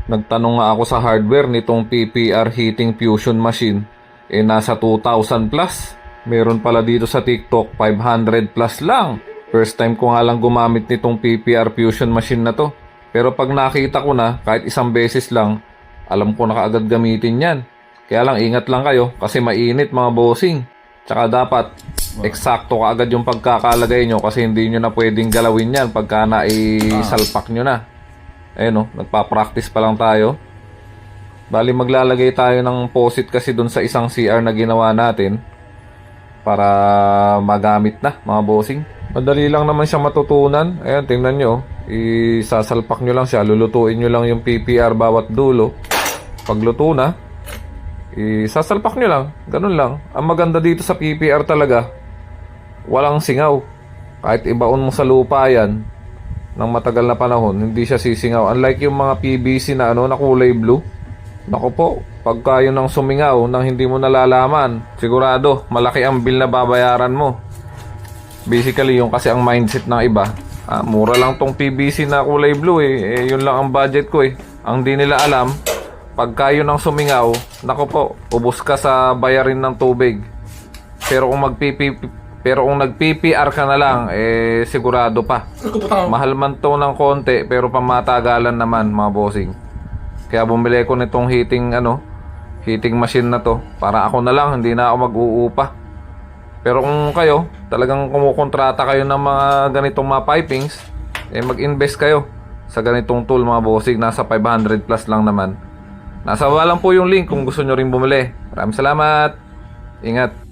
Nagtanong nga ako sa hardware nitong PPR heating fusion machine. Nasa 2,000 plus. Meron pala dito sa TikTok 500 plus lang. First time ko nga lang gumamit nitong PPR fusion machine na to. Pero pag nakita ko na, kahit isang beses lang, alam ko na kaagad gamitin yan. Kaya lang ingat lang kayo kasi mainit mga bossing. Tsaka dapat eksakto kaagad yung pagkakalagay nyo kasi hindi nyo na pwedeng galawin yan pagka naisalpak nyo na. Ayun o, nagpa-practice pa lang tayo. Bali maglalagay tayo ng posit kasi dun sa isang CR na ginawa natin para magamit na mga bossing. Madali lang naman siya matutunan. Ayan, tingnan nyo. Isasalpak nyo lang siya. Lulutuin nyo lang yung PPR bawat dulo. Pagluto na, isasalpak nyo lang. Ganun lang. Ang maganda dito sa PPR talaga, walang singaw. Kahit ibaon mo sa lupa yan ng matagal na panahon, hindi siya sisingaw. Unlike yung mga PVC na na kulay blue. Naku po, pagka yun ang sumingaw nang hindi mo nalalaman, sigurado malaki ang bill na babayaran mo. Basically yung kasi ang mindset ng iba, mura lang tong PVC na kulay blue yun lang ang budget ko Ang di nila alam, pagka yun ang sumingaw, naku po, ubos ka sa bayarin ng tubig. Pero kung nag-PPR ka na lang, sigurado pa. Mahal man to ng konti, pero pamatagalan naman mga bossing. Kaya bumili ko nitong heating machine na to. Para ako na lang, hindi na ako mag-uupa. Pero kung kayo, talagang kumukontrata kayo ng mga ganitong mga pipings, mag-invest kayo sa ganitong tool mga bossing. Nasa 500 plus lang naman. Nasa baba lang po yung link kung gusto nyo rin bumili. Maraming salamat. Ingat.